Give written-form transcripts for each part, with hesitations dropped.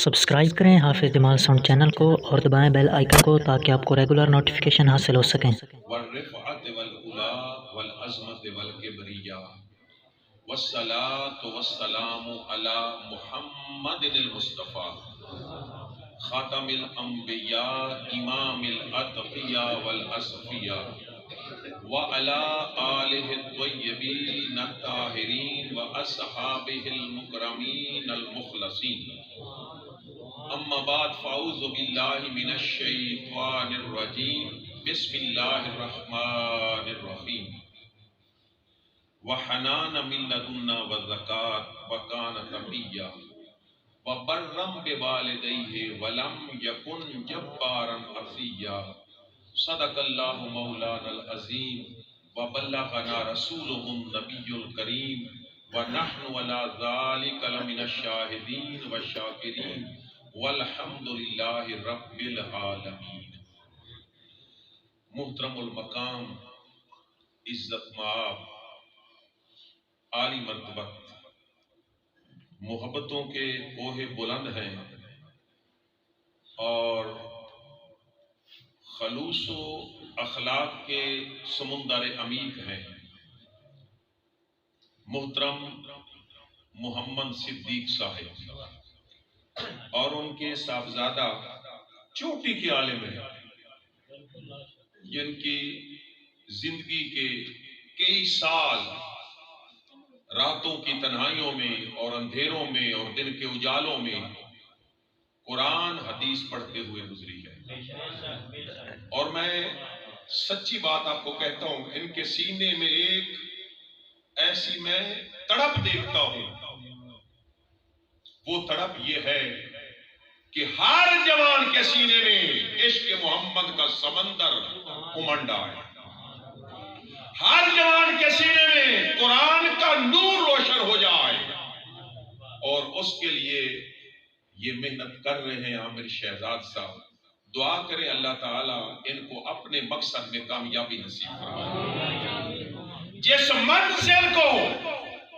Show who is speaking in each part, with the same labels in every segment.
Speaker 1: Subscribe کریں حافظ جمال sound channel کو اور دبائیں بیل آئیکن کو تاکہ آپ کو ریگولر نوٹیفیکیشن حاصل ہو سکیں۔
Speaker 2: والرفعت والعلا والعظمت والکبریہ والصلاة والسلام علی محمد المصطفیٰ خاتم الانبیاء امام الاتقیاء والاصفیاء وعلی آلہ الطیبین الطاہرین واصحابہ المکرمین المخلصین۔ اما بعد فاعوذ باللہ من الشیطان الرجیم بسم اللہ الرحمن الرحیم وحنان من لدنا وزکاة وکان تقیا وبرم بوالدیہ ولم یکن جبارا عصیا۔ صدق اللہ مولانا العظیم وبلغنا رسولہ النبی الکریم ونحن علی ذلک لمن الشاہدین والشاکرین والحمد للہ رب العالمین۔ محترم المقام، عزت مآب، عالی مرتبت، محبتوں کے کوہ بلند ہیں اور خلوص و اخلاق کے سمندر عمیق ہیں۔ محترم محمد صدیق صاحب اور ان کے صاحبزادہ چوٹی کے عالم ہیں، جن کی زندگی کے کئی سال راتوں کی تنہائیوں میں اور اندھیروں میں اور دن کے اجالوں میں قرآن حدیث پڑھتے ہوئے گزری ہے۔ اور میں سچی بات آپ کو کہتا ہوں، ان کے سینے میں ایک ایسی میں تڑپ دیکھتا ہوں، وہ تڑپ یہ ہے کہ ہر جوان کے سینے میں عشق محمد کا سمندر امنڈا ہے، ہر جوان کے سینے میں قرآن کا نور روشن ہو جائے، اور اس کے لیے یہ محنت کر رہے ہیں عامر شہزاد صاحب۔ دعا کریں اللہ تعالیٰ ان کو اپنے مقصد میں کامیابی نصیب فرمائے۔ جس منزل کو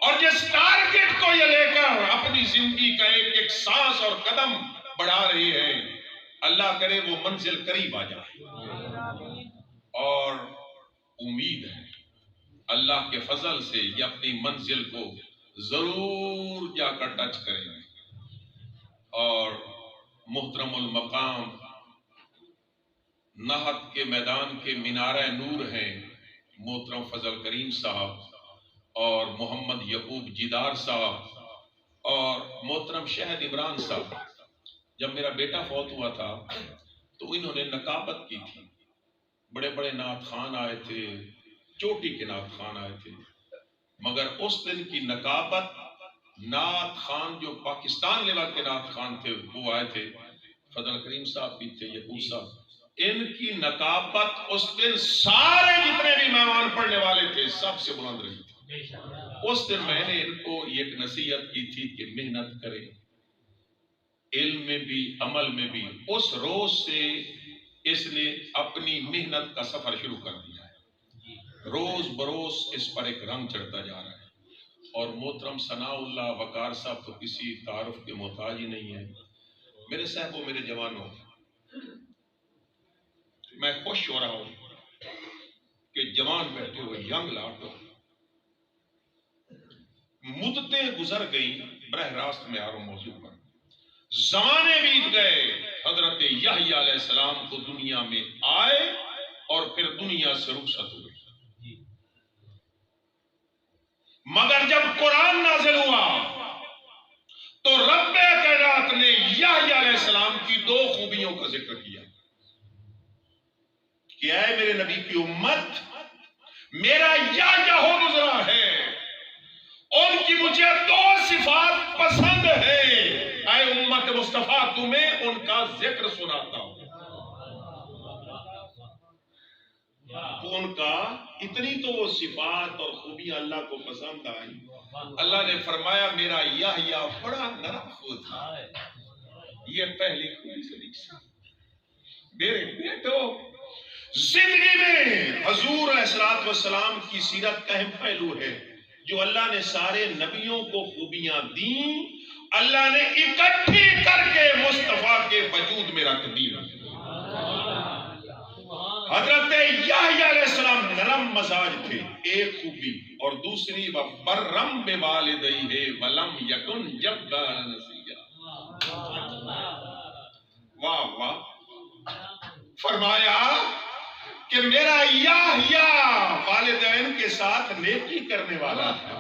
Speaker 2: اور جس ٹارگٹ کو یہ لے کر اپنی زندگی کا ایک ایک سانس اور قدم بڑھا رہی ہے، اللہ کرے وہ منزل قریب آ جائے، اور امید ہے اللہ کے فضل سے یہ اپنی منزل کو ضرور جا کر ٹچ کریں گے۔ اور محترم المقام، نہت کے میدان کے مینارہ نور ہیں محترم فضل کریم صاحب اور محمد یعقوب جیدار صاحب اور محترم شہد عمران صاحب۔ جب میرا بیٹا فوت ہوا تھا تو انہوں نے نقابت کی تھی، بڑے بڑے نعت خان آئے تھے، چوٹی کے نعت خان آئے تھے، مگر اس دن کی نقابت نعت خان جو پاکستان لیول کے نعت خان تھے وہ آئے تھے، فضل کریم صاحب بھی تھے، یعقوب صاحب، ان کی نقابت اس دن سارے جتنے بھی مہمان پڑھنے والے تھے سب سے بلند رہی تھی۔ اس دن میں نے ان کو ایک نصیحت کی تھی کہ محنت کریں، علم میں بھی عمل میں بھی۔ اس روز سے اس نے اپنی محنت کا سفر شروع کر دیا ہے، روز بروز اس پر ایک رنگ چڑھتا جا رہا ہے۔ اور محترم ثناء اللہ وقار صاحب تو کسی تعارف کے محتاج ہی نہیں ہے۔ میرے صاحب و میرے جوانوں، میں خوش ہو رہا ہوں کہ جوان بیٹھے ہوئے ینگ لاٹو، مدتیں گزر گئیں براہ راست میں آرو موضوع پر، زمانے بیت گئے، حضرت یحییٰ علیہ السلام کو دنیا میں آئے اور پھر دنیا سے رخصت ہوئے، مگر جب قرآن نازل ہوا تو رب کائنات نے یحییٰ علیہ السلام کی دو خوبیوں کا ذکر کیا کہ اے میرے نبی کی امت، میرا یحییٰ ہو گزرا ہے، ان کی مجھے دو صفات پسند ہے، اے امت مصطفیٰ تمہیں ان کا ذکر سناتا ہوں۔ تو ان کا اتنی تو وہ صفات اور خوبیاں اللہ کو پسند آئی، اللہ نے فرمایا میرا یحییٰ بڑا نرم خو تھا۔ یہ پہلی خوبی سے میرے بیٹو، زندگی میں حضور علیہ السلام کی سیرت کا اہم پہلو ہے جو اللہ نے سارے نبیوں کو خوبیاں دیں، اللہ نے اکٹھی کر کے تقدیم. حضرت یحییٰ علیہ السلام نرم مزاج تھے، ایک خوبی، اور دوسری وَبَرًّا بِوَالِدَیْہِ وَلَمْ یَکُنْ جَبَّارًا عَصِیًّا. واہ واہ. فرمایا کہ میرا یحییٰ والدین کے ساتھ نیکی کرنے والا تھا.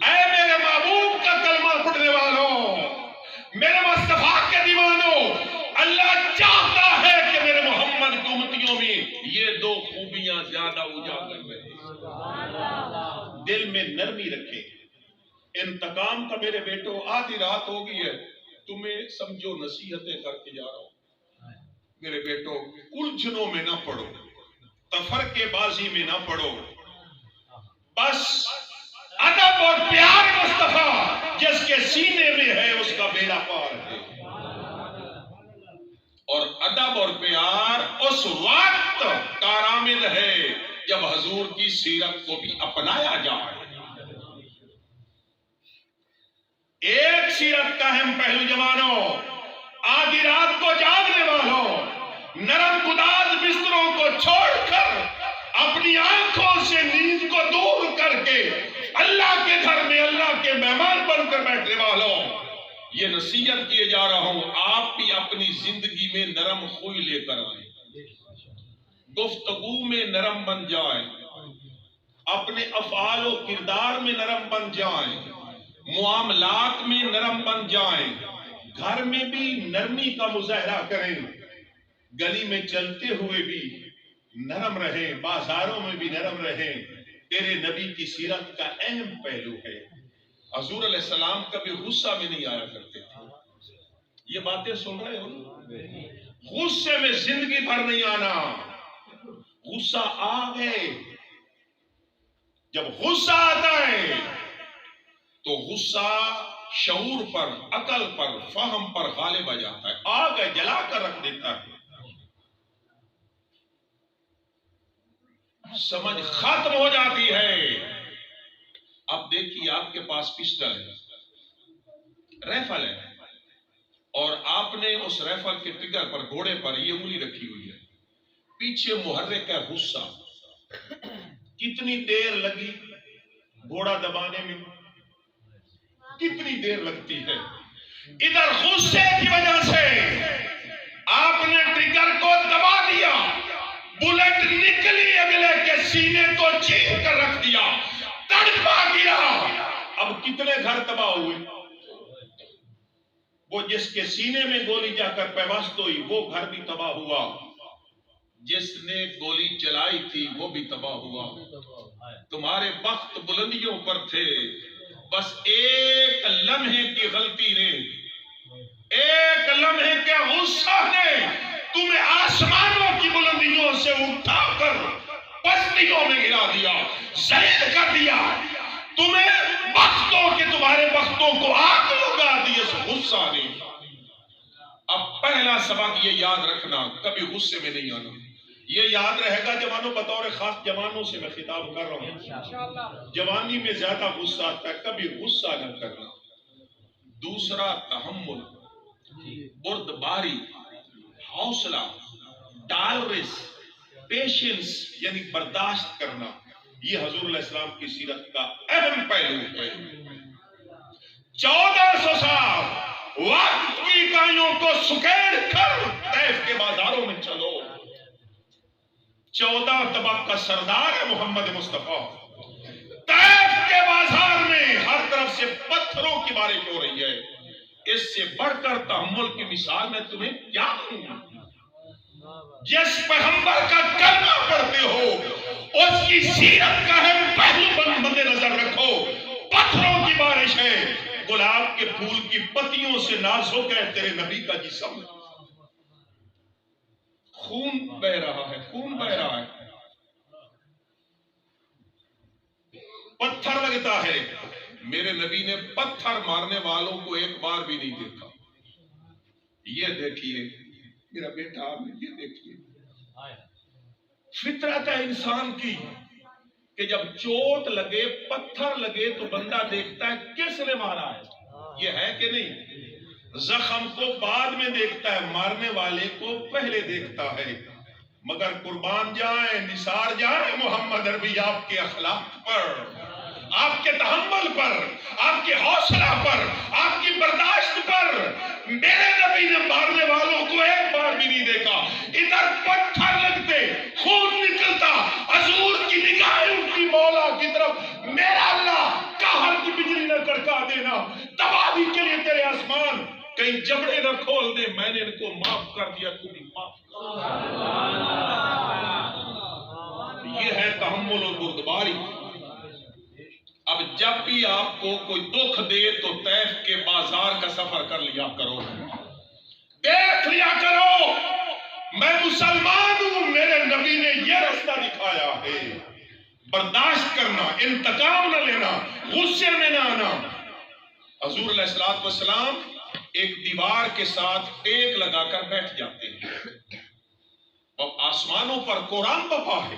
Speaker 2: اے میرے محبوب کا کلمہ پڑھنے والوں، میرے مصطفیٰ کے دیوانوں، اللہ چاہتا ہے کہ میرے محمد کی امتیوں میں یہ دو خوبیاں زیادہ اجاگر رہیں. دل میں نرمی رکھیں. انتقام کا میرے بیٹو آدھی رات ہو گئی ہے، تمہیں سمجھو نصیحتیں کر کے جا رہا ہوں. میرے بیٹو الجھنوں میں نہ پڑو، تفرقے بازی میں نہ پڑو. بس ادب اور پیار مصطفیٰ جس کے سینے میں ہے اس کا بیڑا پار ہے. اور ادب اور پیار اس وقت کارآمد ہے جب حضور کی سیرت کو بھی اپنایا جائے. ایک سیرت کا اہم پہلو جوانوں، آدھی رات کو جاگنے والوں، نرم گداز بستروں کو چھوڑ کر اپنی آنکھوں سے نیند کو دور کر کے اللہ کے گھر میں اللہ کے مہمان بن کر بیٹھنے والوں، یہ نصیحت کیے جا رہا ہوں، آپ بھی اپنی زندگی میں نرم خوئی لے کر آئیں، گفتگو میں نرم بن جائیں، اپنے افعال و کردار میں نرم بن جائیں، معاملات میں نرم بن جائیں، گھر میں بھی نرمی کا مظاہرہ کریں، گلی میں چلتے ہوئے بھی نرم رہیں، بازاروں میں بھی نرم رہیں. تیرے نبی کی سیرت کا اہم پہلو ہے. حضور علیہ السلام کبھی غصہ میں نہیں آیا کرتے تھے. یہ باتیں سن رہے ہو؟ غصے میں زندگی بھر نہیں آنا. غصہ آ گئے، جب غصہ آتا ہے تو غصہ شعور پر، عقل پر، فہم پر غالب آ جاتا ہے، آگ ہے جلا کر رکھ دیتا ہے. سمجھ ختم ہو جاتی ہے. اب دیکھیے آپ کے پاس پسٹل ہے، ریفل ہے، اور آپ نے اس ریفل کے ٹریگر پر، گھوڑے پر یہ انگلی رکھی ہوئی ہے، پیچھے محرک ہے غصہ. کتنی دیر لگی گھوڑا دبانے میں؟ کتنی دیر لگتی ہے؟ ادھر غصے کی وجہ سے آپ نے ٹریگر کو دبا دیا، بلٹ نکلی اگلے کے سینے کو چیر کر رکھ دیا، تڑپا گیا. اب کتنے گھر تباہ ہوئے؟ وہ جس کے سینے میں گولی جا کر پیوست ہوئی وہ گھر بھی تباہ ہوا، جس نے گولی چلائی تھی وہ بھی تباہ ہوا. تمہارے وقت بلندیوں پر تھے، بس ایک لمحے کی غلطی نے، ایک لمحے کے غصہ نے تمہیں آسمانوں کی بلندیوں سے اٹھا کر پستیوں میں گرا دیا، ذلیل کر دیا. تمہیں وقتوں کے، تمہارے وقتوں کو آگ لگا دی اس غصہ نے. اب پہلا سبق یہ یاد رکھنا، کبھی غصے میں نہیں آنا. یہ یاد رہے گا جوانوں، بطور خاص جوانوں سے میں خطاب کر رہا ہوں. جوانی میں زیادہ غصہ آتا ہے، کبھی غصہ نہ کرنا. دوسرا تحمل، بردباری، حوصلہ، ٹالرنس، پیشنس یعنی برداشت کرنا. یہ حضور علیہ السلام کی سیرت کا اہم پہلو ہے. 1400 سال وقت کی اکائیوں کو سکیڑ کر طیف کے بازاروں میں چلو. 14 طبق کا سردار ہے محمد مصطفیٰ. طیف کے بازار میں ہر طرف سے پتھروں کی بارش ہو رہی ہے. اس سے بڑھ کر تحمل کی مثال میں تمہیں کیا دوں؟ جس پیغمبر کا کلمہ پڑھتے ہو اس کی سیرت کا اہم پہلو مد نظر رکھو. پتھروں کی بارش ہے، گلاب کے پھول کی پتیوں سے نازک ہے تیرے نبی کا جسم. خون بہ رہا ہے، خون بہ رہا ہے، پتھر لگتا ہے. میرے نبی نے پتھر مارنے والوں کو ایک بار بھی نہیں دیکھا. یہ دیکھیے میرا بیٹا، آپ یہ دیکھیے فطرت ہے انسان کی کہ جب چوٹ لگے، پتھر لگے تو بندہ دیکھتا ہے کس نے مارا ہے. یہ ہے کہ نہیں؟ زخم کو بعد میں دیکھتا ہے، مارنے والے کو پہلے دیکھتا ہے۔ مگر قربان جائیں، نثار جائیں محمد عربی آپ کے اخلاق پر، آپ کے تحمل پر، آپ کے حوصلہ پر، آپ کی برداشت پر۔ میرے نبی نے مارنے والوں کو ایک بار بھی نہیں دیکھا، ادھر پتھر لگتے، خون نکلتا، حضور کی نگاہیں اٹھتی مولا کی طرف، میرا اللہ قہر کی بجلی نہ کڑکا دینا، تباہی کے لیے تیرے آسمان کہیں جبڑے نہ کھول دے، میں نے ان کو معاف کر دیا، تو بھی معاف کر۔ یہ ہے تحمل اور بردباری۔ اب جب بھی آپ کو کوئی دکھ دے تو طیف کے بازار کا سفر کر لیا کرو، دیکھ لیا کرو میں مسلمان ہوں، میرے نبی نے یہ رستہ دکھایا ہے۔ برداشت کرنا، انتقام نہ لینا، غصے میں نہ آنا۔ حضور علیہ الصلوۃ والسلام ایک دیوار کے ساتھ ٹیک لگا کر بیٹھ جاتے ہیں، اور آسمانوں پر قرآن بپا ہے،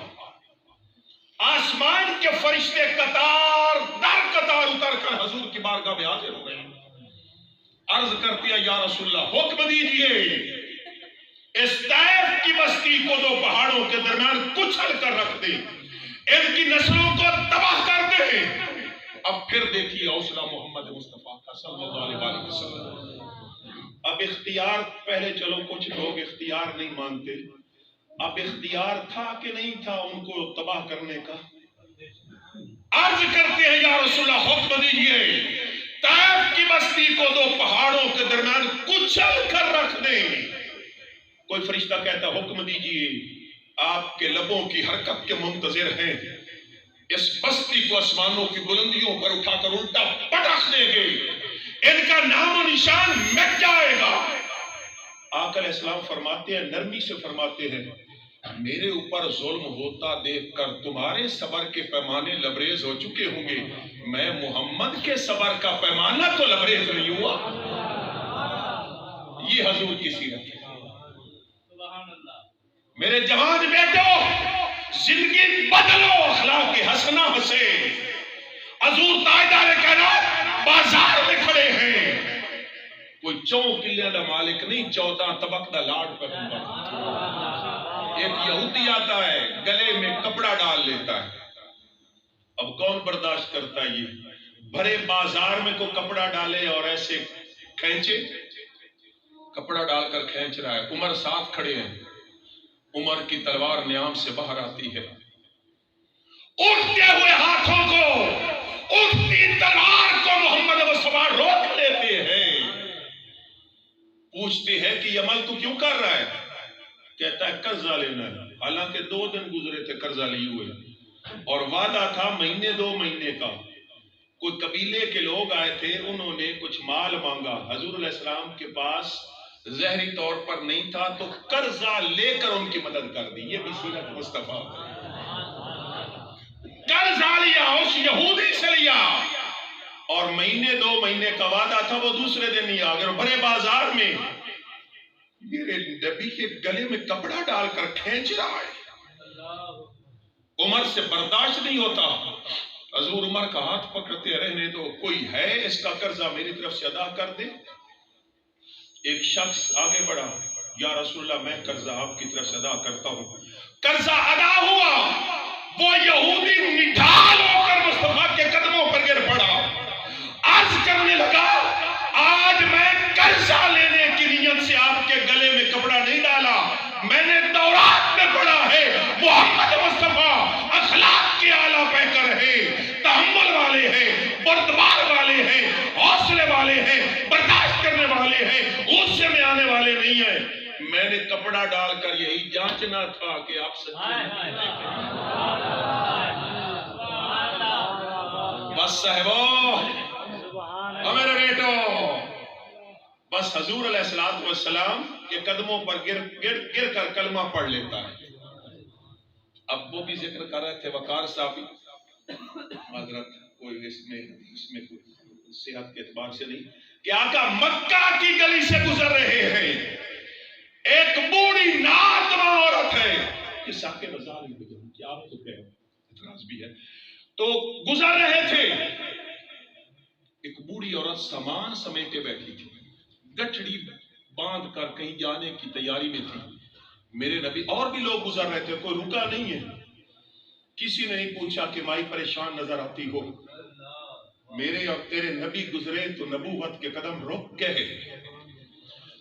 Speaker 2: آسمان کے فرشتے قطار در قطار اتر کر حضور کی بارگاہ میں حاضر ہو گئے، عرض کرتی ہے یا رسول اللہ حکم دیجئے اس طائف کی بستی کو دو پہاڑوں کے درمیان کچل کر رکھ دے، ان کی نسلوں کو تباہ کر دے۔ اب پھر دیکھیے حوصلہ محمد مصطفیٰ کا صلی اللہ علیہ وسلم۔ اب اختیار، پہلے چلو کچھ لوگ اختیار نہیں مانتے، اب اختیار تھا کہ نہیں تھا ان کو تباہ کرنے کا؟ عرض کرتے ہیں یا رسول اللہ حکم دیجئے طائف کی بستی کو دو پہاڑوں کے درمیان کچل کر رکھ دیں۔ کوئی فرشتہ کہتا حکم دیجئے، آپ کے لبوں کی حرکت کے منتظر ہیں، اس بستی کو آسمانوں کی بلندیوں پر اٹھا کر الٹا پٹخ دیں گے، ان کا نام و نشان مٹ جائے گا۔ آقا علیہ السلام فرماتے ہیں، نرمی سے فرماتے ہیں، میرے اوپر ظلم ہوتا دیکھ کر تمہارے صبر کے پیمانے لبریز ہو چکے ہوں گے، میں محمد کے صبر کا پیمانہ تو لبریز نہیں ہوا۔ یہ حضور کی سیرت ہے۔ میرے جوان بیٹو، زندگی بدلو، اخلاق حسنہ سے۔ حضور تاجدار کائنات بازار میں کھڑے ہیں، کوئی 4 کلے دا مالک نہیں، 14 طبق دا لاڈ پر ہوا۔ ایک یہودی آتا ہے، گلے میں کپڑا ڈال لیتا ہے، اب کون برداشت کرتا ہے؟ یہ بھرے بازار میں کوئی کپڑا ڈالے اور ایسے کھینچے، کپڑا ڈال کر کھینچ رہا ہے، عمر ساتھ کھڑے ہیں، عمر کی تلوار نیام سے باہر آتی ہے، اٹھتے ہوئے ہاتھوں کو، اٹھتی تلوار کو محمد مصطفیٰ روک لیتے ہیں، پوچھتے ہیں کہ یہ عمل تو کیوں کر رہا ہے؟ کہتا ہے قرضہ لینا ہے، حالانکہ 2 دن گزرے تھے قرضہ لیے ہوئے، اور وعدہ تھا مہینے 2 مہینے کا۔ کوئی قبیلے کے لوگ آئے تھے، انہوں نے کچھ مال مانگا، حضور علیہ السلام کے پاس ظاہری طور پر نہیں تھا تو قرضہ لے کر ان کی مدد کر دی۔ یہ بھی سنت مصطفیٰ، قرضہ لیا، اس یہودی سے لیا، اور مہینے 2 مہینے کا وعدہ تھا، وہ دوسرے دن ہی آ گئے، اور بھرے بازار میں میرے نبی کے گلے میں کپڑا ڈال کر کھینچ رہا ہے۔ عمر سے برداشت نہیں ہوتا، حضور عمر کا ہاتھ پکڑتے، رہنے دو، کوئی ہے اس کا قرضہ میری طرف سے ادا کر دے۔ ایک شخص آگے بڑھا، یا رسول اللہ میں قرضہ آپ کی طرف سے ادا کرتا ہوں۔ قرضہ ادا ہوا، وہ یہودی نڈھال ہو کر مصطفیٰ کے قدموں پر گر پڑا، عرض کرنے لگا آج میں قرضہ لینے کی نیت سے آپ کے گلے میں کپڑا نہیں ڈالا، میں نے تورات میں پڑھا ہے محمد مصطفیٰ اخلاق کے اعلیٰ پیکر ہیں، تحمل والے ہیں، بردبار والے ہیں، حوصلے والے ہیں، برداشت کرنے والے ہیں، غصے میں آنے والے نہیں ہیں۔ میں نے کپڑا ڈال کر یہی جانچنا تھا کہ آپ سچے ہیں۔ بس صاحبو، میرے بیٹو، بس حضور علیہ السلام کے قدموں پر گر کر کلمہ پڑھ لیتا ہے۔ اب وہ بھی ذکر کر رہے تھے وقار صاحب بھی، معذرت کوئی اس میں کوئی صحت کے اعتبار سے نہیں، کہ آقا مکہ کی گلی سے گزر رہے ہیں، ایک بوڑھی ناتواں عورت ہے، یہ ساکے بازار میں گزر، کیا آپ کو کہے اعتراض بھی ہے، تو گزر رہے تھے، ایک بوڑھی عورت سامان سمیٹے بیٹھی تھی، گٹھڑی باندھ کر کہیں جانے کی تیاری میں تھی. میرے نبی اور بھی لوگ گزر رہے تھے, کوئی رکا نہیں ہے. کسی نے نہیں پوچھا کہ مائی پریشان نظر آتی ہو. میرے اور تیرے نبی گزرے تو نبوت کے قدم رک گئے.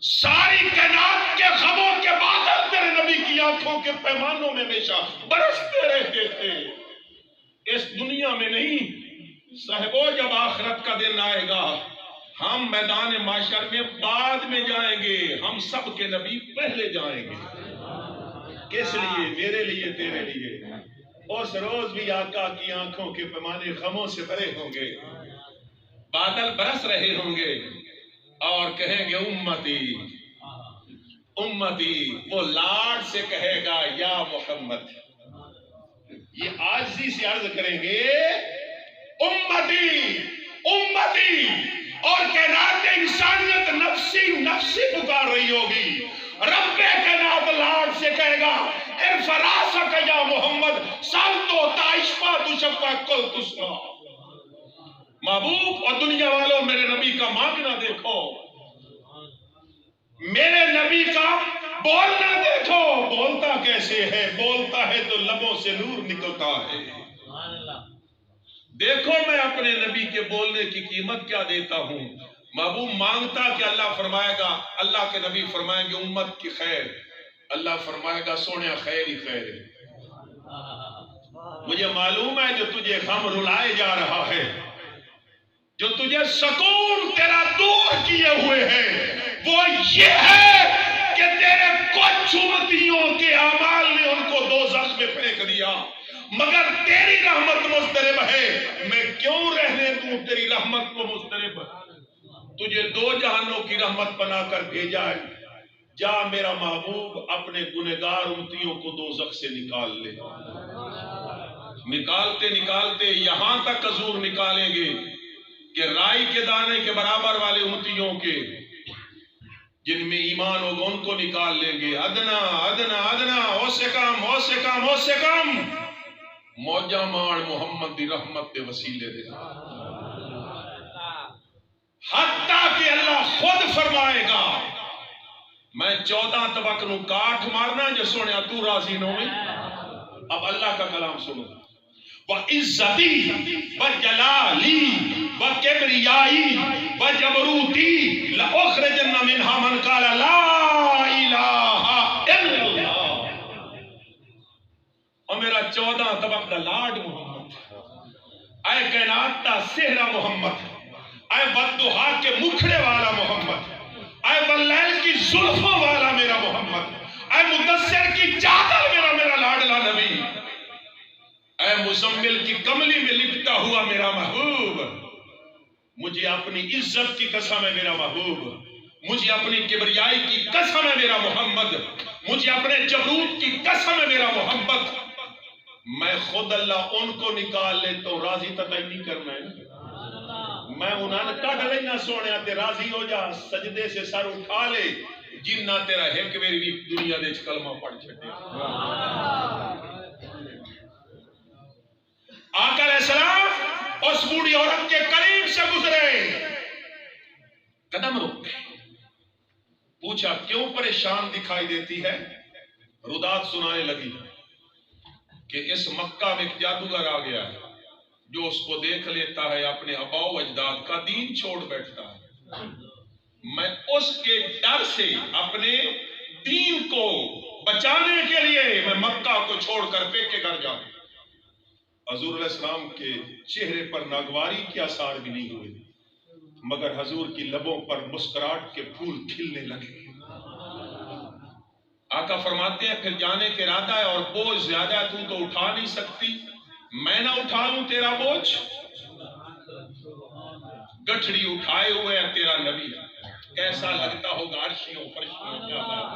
Speaker 2: ساری کائنات کے غموں کے بادل تیرے نبی کی آنکھوں کے پیمانوں میں ہمیشہ برستے رہتے تھے. اس دنیا میں نہیں صاحبو, جب آخرت کا دن آئے گا ہم میدان معاشر میں بعد میں جائیں گے, ہم سب کے نبی پہلے جائیں گے. کس لیے؟ میرے لیے, تیرے لیے. اس روز بھی آقا کی آنکھوں کے پیمانے غموں سے بھرے ہوں گے, بادل برس رہے ہوں گے اور کہیں گے امتی امتی. وہ لاڈ سے کہے گا یا محمد. یہ عاجزی سے عرض کریں گے امتی امتی, اور کائنات انسانیت نفسی نفسی پکار رہی ہوگی. رب کائنات لاڈ سے کہے گا ارفراسک یا محمد سالتو تائشفا تشفا کل تسما. محبوب اور دنیا والوں, میرے نبی کا مانگنا دیکھو, میرے نبی کا بولنا دیکھو. بولتا کیسے ہے؟ بولتا ہے تو لبوں سے نور نکلتا ہے. دیکھو میں اپنے نبی کے بولنے کی قیمت کیا دیتا ہوں. محبوب مانگتا کہ اللہ فرمائے گا, اللہ کے نبی فرمائیں گے امت کی خیر, اللہ فرمائے گا سونے خیر ہی خیر ہے. مجھے معلوم ہے جو تجھے غم رلائے جا رہا ہے, جو تجھے سکون تیرا دور کیے ہوئے ہیں, وہ یہ ہے کہ تیرے کچھ امتیوں کے اعمال نے ان کو دوزخ میں پھینک دیا, مگر تیری رحمت مضطرب ہے. میں کیوں رہنے دوں تیری رحمت کو مضطرب؟ تجھے دو جہانوں کی رحمت بنا کر بھیجا ہے. جا میرا محبوب اپنے گنہگار امتیوں کو دوزخ سے نکال لے. نکالتے نکالتے یہاں تک حضور نکالیں گے کہ رائی کے دانے کے برابر والے امتیوں کے جن میں ایمان ہوگا ان کو نکال لیں گے. ادنا ادنا ادنا, ہو سے کم ہو سے کم ہو سے کم, موجہ مار محمد دی رحمت کے وسیلے دے. حتیٰ کہ اللہ خود فرمائے گا میں 14 طبق نو کاٹ مارنا جو سونے تو راضی نو میں. اب اللہ کا کلام سنو. وَعِزَّتِي وَجَلَالِي وَكِبْرِيَائِي وَجَبْرُوتِي لَأُخْرِجَنَّ مِنْهَا مَنْ قَالَ لَا إِلَٰهَ إِلَّا اللَّهُ. اور میرا 14 طبق دا لاڈ محمد, اے کائنات دا سہرا محمد, اے والضحا کے مکھڑے والا محمد, اے واللیل کی زلفوں والا میرا محمد, اے مدثر کی چادر میرا لاڈلا نبی, اے مزمل کی کملی میں لپٹا ہوا میرا محبوب. مجھے اپنی عزت کی قسم ہے میرا محبوب, مجھے اپنی کبریائی کی قسم ہے میرا محمد, مجھے اپنے جبروت کی قسم ہے میرا محمد. میں خود اللہ ان کو نکال لیتا ہوں, راضی تک نہیں کرنا ہے. میں انہاں کٹ لینا سونے تے راضی ہو جا, سجدے سے سر اٹھا لے جنہ تیرا ایک واری بھی دنیا دے کلمہ پڑھ چھڈے. آقا علیہ السلام اس بوڑھی عورت کے قریب سے گزرے, قدم رک گئے, پوچھا کیوں پریشان دکھائی دیتی ہے؟ ردات سنانے لگی کہ اس مکہ میں ایک جادوگر آ گیا ہے جو اس کو دیکھ لیتا ہے اپنے آباء و اجداد کا دین چھوڑ بیٹھتا ہے. میں اس کے ڈر سے اپنے دین کو بچانے کے لیے میں مکہ کو چھوڑ کر پیکے گھر جاؤں. حضور علیہ السلام کے چہرے پر ناگواری کے آثار بھی نہیں ہوئے, مگر حضور کی لبوں پر مسکراہٹ کے پھول کھلنے لگے. آقا فرماتے ہیں پھر جانے کے ارادہ ہے اور بوجھ زیادہ ہے, تو اٹھا نہیں سکتی, میں نہ اٹھا لوں تیرا بوجھ. گٹھڑی اٹھائے ہوئے ہے تیرا نبی, کیسا لگتا ہوگا عرشیوں فرشیوں کیا بات.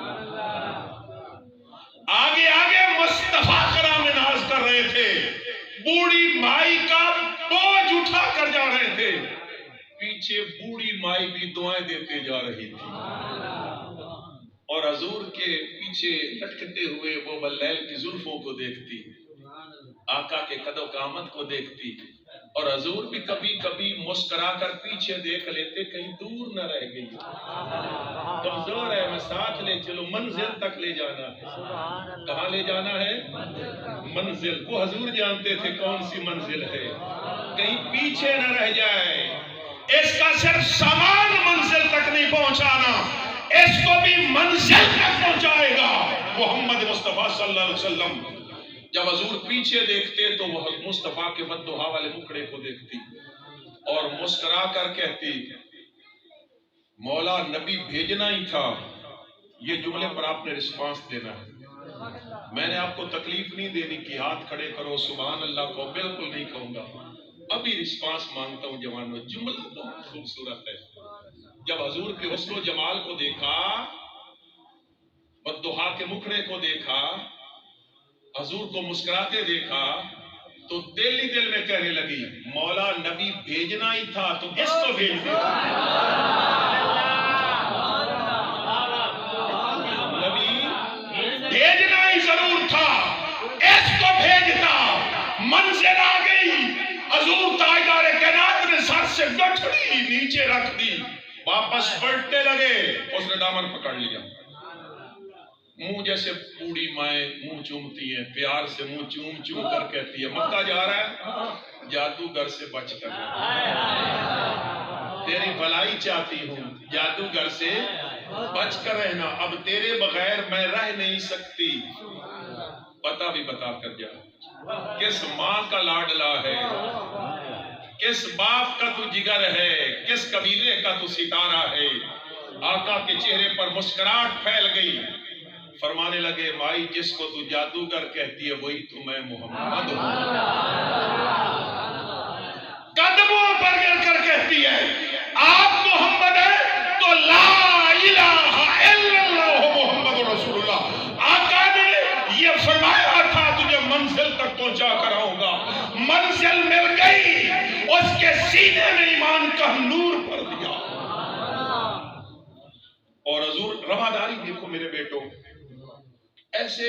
Speaker 2: آگے آگے مصطفیٰ کرام ناز کر رہے تھے, بوڑھی مائی کا بوجھ اٹھا کر جا رہے تھے, پیچھے بوڑھی مائی بھی دعائیں دیتے جا رہی تھی, اور حضور کے پیچھے لٹکتے ہوئے وہ واللیل کی زلفوں کو دیکھتی, آقا کے قد و قامت کو دیکھتی, اور حضور بھی کبھی کبھی مسکرا کر پیچھے دیکھ لیتے کہیں دور نہ رہ گئی، کمزور ہے، میں ساتھ لے چلو، منزل تک لے جانا ہے۔ کہاں لے جانا ہے؟ منزل۔ وہ حضور جانتے تھے کون سی منزل ہے، کہیں پیچھے نہ رہ جائے۔ اس کا صرف سامان منزل تک نہیں پہنچانا، اس کو بھی منزل تک پہنچائے گا محمد مصطفیٰ صلی اللہ علیہ وسلم۔ جب حضور پیچھے دیکھتے تو وہ مصطفیٰ کے بددعا والے مکڑے کو دیکھتی اور مسکرا کر کہتی مولا نبی بھیجنا ہی تھا، یہ جملے پر آپ نے رسپانس دینا ہے، میں نے آپ کو تکلیف نہیں دینی کہ ہاتھ کھڑے کرو سبحان اللہ کو، بالکل نہیں کہوں گا، ابھی رسپانس مانگتا ہوں جوانوں۔ جملہ بہت خوبصورت ہے۔ جب حضور کے حسن و جمال کو دیکھا، بددعا کے مکھڑے کو دیکھا، حضور کو مسکراتے دیکھا، تو دل ہی دل میں کہنے لگی مولا نبی بھیجنا ہی تھا تو کس کو بھیج دے؟ نبی بھیجنا ہی ضرور تھا، اس کو بھیجتا۔ منزل آ گئی، حضور تاجدار کائنات نے سر سے گٹھڑی نیچے رکھ دی، واپس پلٹنے لگے، اس نے دامن پکڑ لیا۔ منہ جیسے بوڑھی مائیں منہ چومتی ہیں، پیار سے منہ چوم چوم کر کہتی ہے مکہ جا رہا ہے، جادوگر سے بچ کر تیری بھلائی چاہتی ہوں، جادوگر سے بچ کر رہنا، اب تیرے بغیر میں رہ نہیں سکتی۔ پتہ بھی بتا کر جا کس ماں کا لاڈلا ہے، کس باپ کا تو جگر ہے، کس قبیلے کا تو ستارہ ہے۔ آقا کے چہرے پر مسکراہٹ پھیل گئی، فرمانے لگے مائی جس کو تو جادوگر کہتی ہے وہی تو میں محمد ہوں۔ قدموں پر گر کر کہتی ہے آپ محمد ہیں تو لا الہ الا اللہ محمد رسول اللہ۔ آقا نے یہ فرمایا تھا تجھے منزل تک پہنچا کر آؤں گا، منزل مل گئی، اس کے سینے میں ایمان کا نور بھر دیا۔ اور حضور رواداری دیکھو میرے بیٹوں، ایسے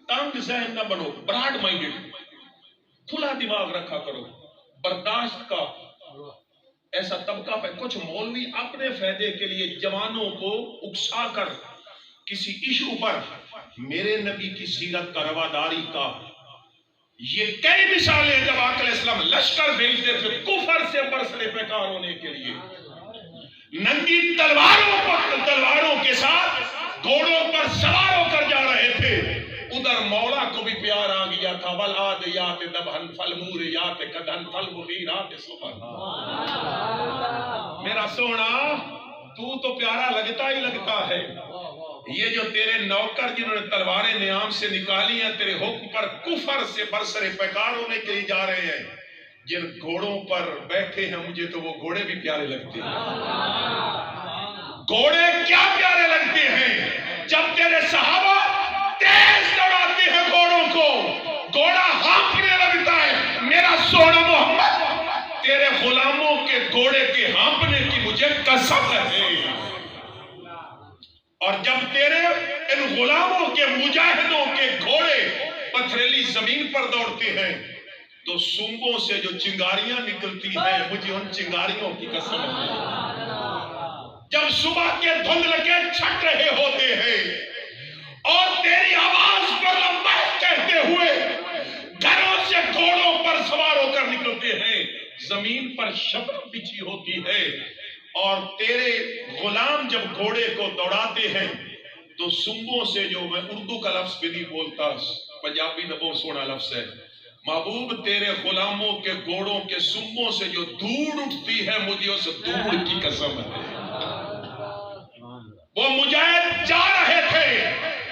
Speaker 2: تنگ ذہن نہ بنو، براڈ مائنڈڈ، کھلا دماغ رکھا کرو، برداشت کا ایسا طبقہ پہ۔ کچھ مولوی اپنے فائدے کے لیے جوانوں کو اکسا کر کسی ایشو پر میرے نبی کی سیرت کا رواداری کا، یہ کئی مثالیں جب آقا علیہ السلام لشکر بھیجتے تھے کفر سے برسر پیکار ہونے کے لیے، ننگی تلواروں کے ساتھ گھوڑوں پر سوار ہو کر جا رہے تھے، ادھر مولا کو بھی پیار آ گیا تھا، والعادیات ضبحا فالموریات قدحا فالمغیرات صبحا۔ میرا سونا تو پیارا لگتا ہی لگتا ہے، یہ جو تیرے نوکر جنہوں نے تلواریں نیام سے نکالی ہیں تیرے حکم پر کفر سے برسر پیکار ہونے کے لیے جا رہے ہیں، جن گھوڑوں پر بیٹھے ہیں مجھے تو وہ گھوڑے بھی پیارے لگتے ہیں۔ گھوڑے کیا پیارے لگتے ہیں جب تیرے صحابہ تیز دوڑاتے ہیں گھوڑوں کو، گھوڑا ہانپنے لگتا ہے۔ میرا سونا محمد تیرے غلاموں کے گھوڑے کے ہانپنے کی مجھے قسم ہے، اور جب تیرے ان غلاموں کے مجاہدوں کے گھوڑے پتھریلی زمین پر دوڑتے ہیں تو سنگوں سے جو چنگاریاں نکلتی ہیں مجھے ان چنگاریوں کی قسم ہے۔ جب صبح کے دھندل کے چھٹ رہے ہوتے ہیں اور تیری آواز پر لبیک کہتے ہوئے گھروں سے گھوڑوں پر سوار ہو کر نکلتے ہیں، زمین پر شبنم بچھی ہوتی ہے، اور تیرے غلام جب گھوڑے کو دوڑاتے ہیں تو سنگوں سے، جو میں اردو کا لفظ بھی نہیں بولتا، پنجابی میں بہت سونا لفظ ہے، محبوب تیرے غلاموں کے گھوڑوں کے سنگوں سے جو دھوڑ اٹھتی ہے مجھے اس دھوڑ کی قسم ہے۔ وہ مجاہد جا رہے تھے،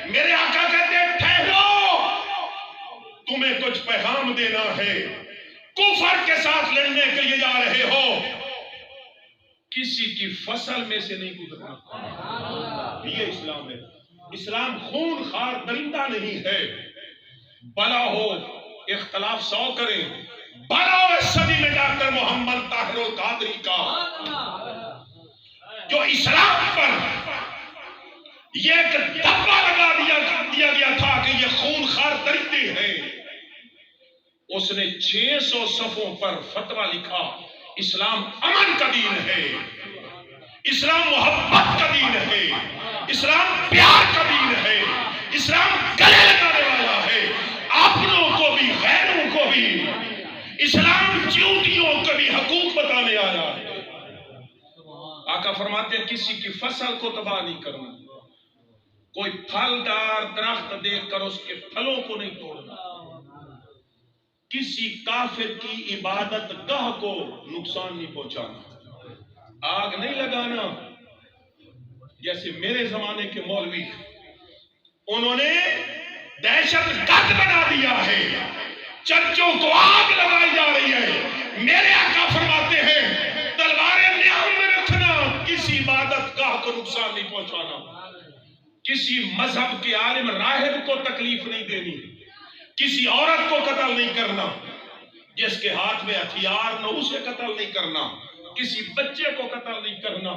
Speaker 2: میرے آقا کہتے ہیں ٹھہرو، تمہیں کچھ پیغام دینا ہے، کفر کے ساتھ لڑنے کے لیے جا رہے ہو، کسی کی فصل میں سے نہیں گزرنا۔ یہ اسلام ہے، اسلام خون خار درندہ نہیں ہے۔ بلا ہو اختلاف سو کریں، بلا ہو اس صدی میں ڈاکٹر محمد طاہر القادری کا، جو اسلام پر یہ ایک دھبا لگا دیا گیا تھا کہ یہ خون خار درندے ہیں، اس نے 600 صفوں پر فتویٰ لکھا، اسلام امن کا دین ہے، اسلام محبت کا دین ہے، اسلام پیار کا دین ہے، اسلام گلے لگانے والا ہے، اپنوں کو بھی غیروں کو بھی، اسلام چیوٹیوں کو بھی حقوق بتانے آیا ہے۔ آقا فرماتے ہیں کسی کی فصل کو تباہ نہیں کرنا، کوئی پھلدار درخت دیکھ کر اس کے پھلوں کو نہیں توڑنا، کسی کافر کی عبادت گاہ کو نقصان نہیں پہنچانا، آگ نہیں لگانا۔ جیسے میرے زمانے کے مولوی انہوں نے دہشت گرد بنا دیا ہے، چرچوں کو آگ لگائی جا رہی ہے۔ میرے آقا فرماتے ہیں تلواریں نیام میں رکھنا، کسی عبادت گاہ کو نقصان نہیں پہنچانا، کسی مذہب کے عالم راہب کو تکلیف نہیں دینی، کسی عورت کو قتل نہیں کرنا، جس کے ہاتھ میں ہتھیار نہ اسے قتل نہیں کرنا، کسی بچے کو قتل نہیں کرنا۔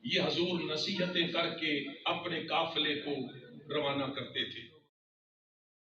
Speaker 2: یہ حضور نصیحتیں کر کے اپنے قافلے کو روانہ کرتے تھے۔